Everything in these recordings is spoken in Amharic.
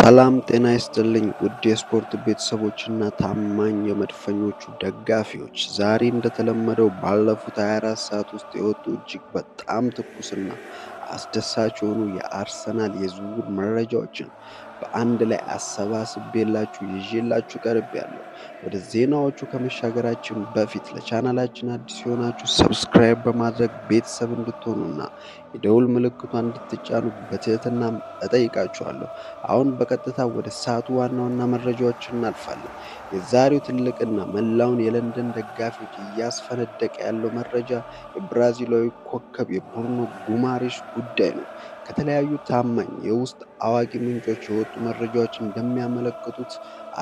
ሰላም ጤና ይስጥልኝ ውድ የስፖርት ቤተሰቦችና ታማኝ የመድፈኞቹ ደጋፊዎች፣ ዛሬ እንደተለመደው ባለፉት 24 ሰዓት ውስጥ የወጡ እጅግ በጣም ትኩስና አስደሳች የሆኑ የአርሰናል የዝውውር መረጃዎችን በአንድ ላይ አሰባስቤላችሁ ይዤላችሁ ቀርቤያለሁ። ወደ ዜናዎቹ ከመሻገራችን በፊት ለቻናላችን አዲስ የሆናችሁ ሰብስክራይብ በማድረግ ቤተሰብ እንድትሆኑና የደውል ምልክቷን እንድትጫኑ በትህትና እጠይቃችኋለሁ። አሁን በቀጥታ ወደ ሰዓቱ ዋና ዋና መረጃዎች እናልፋለን። የዛሬው ትልቅና መላውን የለንደን ደጋፊዎች እያስፈነደቀ ያለው መረጃ የብራዚላዊ ኮከብ የብሩኖ ጉማሬሽ ጉዳይ ነው። ከተለያዩ ታማኝ የውስጥ አዋቂ ምንጮች የወጡ መረጃዎች እንደሚያመለክቱት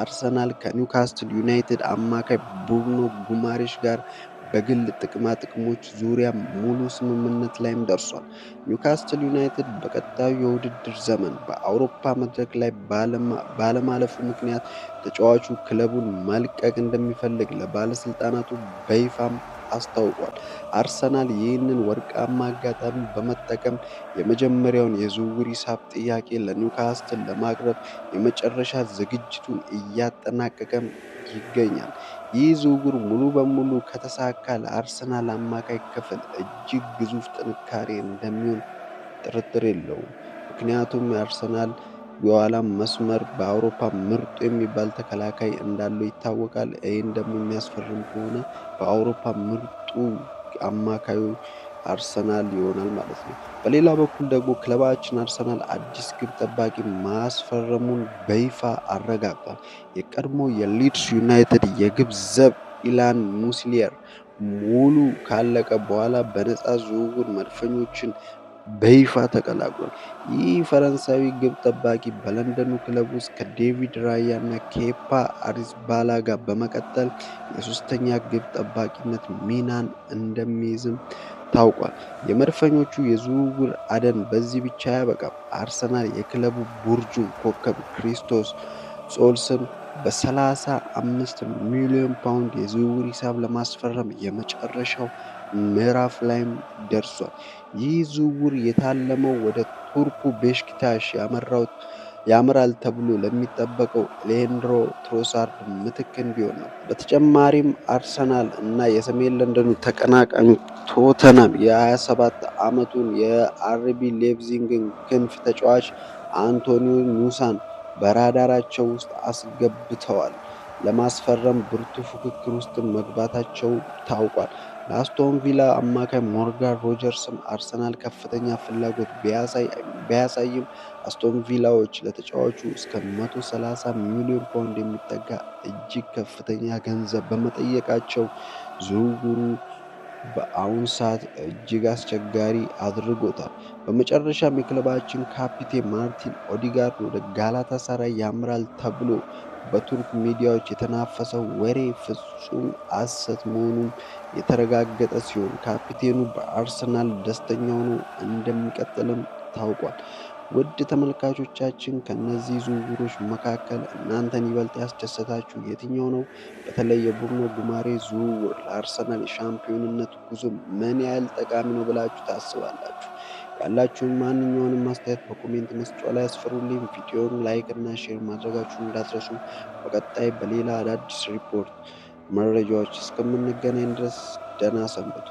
አርሰናል ከኒውካስትል ዩናይትድ አማካይ ብሩኖ ጉማሬሽ ጋር በግል ጥቅማ ጥቅሞች ዙሪያ ሙሉ ስምምነት ላይም ደርሷል። ኒውካስትል ዩናይትድ በቀጣዩ የውድድር ዘመን በአውሮፓ መድረክ ላይ ባለማለፉ ምክንያት ተጫዋቹ ክለቡን መልቀቅ እንደሚፈልግ ለባለስልጣናቱ በይፋም አስታውቋል። አርሰናል ይህንን ወርቃማ አጋጣሚ በመጠቀም የመጀመሪያውን የዝውውር ሂሳብ ጥያቄ ለኒውካስትል ለማቅረብ የመጨረሻ ዝግጅቱን እያጠናቀቀም ይገኛል። ይህ ዝውውር ሙሉ በሙሉ ከተሳካ ለአርሰናል አማካይ ክፍል እጅግ ግዙፍ ጥንካሬ እንደሚሆን ጥርጥር የለውም። ምክንያቱም የአርሰናል የኋላ መስመር በአውሮፓ ምርጡ የሚባል ተከላካይ እንዳለው ይታወቃል። ይህን ደግሞ የሚያስፈርም ከሆነ በአውሮፓ ምርጡ አማካዩ አርሰናል ይሆናል ማለት ነው። በሌላ በኩል ደግሞ ክለባችን አርሰናል አዲስ ግብ ጠባቂ ማስፈረሙን በይፋ አረጋግጧል። የቀድሞ የሊድስ ዩናይትድ የግብ ዘብ ኢላን ሙስሊየር ሙሉ ካለቀ በኋላ በነፃ ዝውውር መድፈኞችን በይፋ ተቀላቅሏል። ይህ ፈረንሳዊ ግብ ጠባቂ በለንደኑ ክለብ ውስጥ ከዴቪድ ራያ እና ኬፓ አሪዛባላጋ በመቀጠል የሶስተኛ ግብ ጠባቂነት ሚናን እንደሚይዝም ታውቋል። የመድፈኞቹ የዝውውር አደን በዚህ ብቻ አያበቃም። አርሰናል የክለቡ ቡርጁን ኮከብ ክሪስቶስ ጾልስን በ35 ሚሊዮን ፓውንድ የዝውውር ሂሳብ ለማስፈረም የመጨረሻው ምዕራፍ ላይም ደርሷል። ይህ ዝውውር የታለመው ወደ ቱርኩ ቤሽክታሽ ያመራል ተብሎ ለሚጠበቀው ሌያንድሮ ትሮሳርድ ምትክ እንዲሆን ነው። በተጨማሪም አርሰናል እና የሰሜን ለንደኑ ተቀናቃኝ ቶተናም የ27 ዓመቱን የአርቢ ሌipዚግን ክንፍ ተጫዋች አንቶኒዮ ኑሳን በራዳራቸው ውስጥ አስገብተዋል። ለማስፈረም ብርቱ ፉክክር ውስጥ መግባታቸው ታውቋል። ለአስቶን ቪላ አማካይ ሞርጋን ሮጀርስም አርሰናል ከፍተኛ ፍላጎት ቢያሳይም አስቶን ቪላዎች ለተጫዋቹ እስከ 130 ሚሊዮን ፓውንድ የሚጠጋ እጅግ ከፍተኛ ገንዘብ በመጠየቃቸው ዝውውሩ በአሁን ሰዓት እጅግ አስቸጋሪ አድርጎታል። በመጨረሻም የክለባችን ካፒቴን ማርቲን ኦዲጋርድ ወደ ጋላታሳራይ ያምራል ተብሎ በቱርክ ሚዲያዎች የተናፈሰው ወሬ ፍጹም ሐሰት መሆኑን የተረጋገጠ ሲሆን ካፒቴኑ በአርሰናል ደስተኛ ሆኖ እንደሚቀጥልም ታውቋል። ውድ ተመልካቾቻችን ከነዚህ ዝውውሮች መካከል እናንተን ይበልጥ ያስደሰታችሁ የትኛው ነው? በተለይ የብሩኖ ጉማሬሽ ዝውውር ለአርሰናል የሻምፒዮንነት ጉዞ ምን ያህል ጠቃሚ ነው ብላችሁ ታስባላችሁ? ያላችሁን ማንኛውንም አስተያየት በኮሜንት መስጫው ላይ አስፍሩልኝ። ቪዲዮውን ላይክ እና ሼር ማድረጋችሁን እንዳትረሱ። በቀጣይ በሌላ አዳዲስ ሪፖርት መረጃዎች እስከምንገናኝ ድረስ ደህና ሰንብቱ።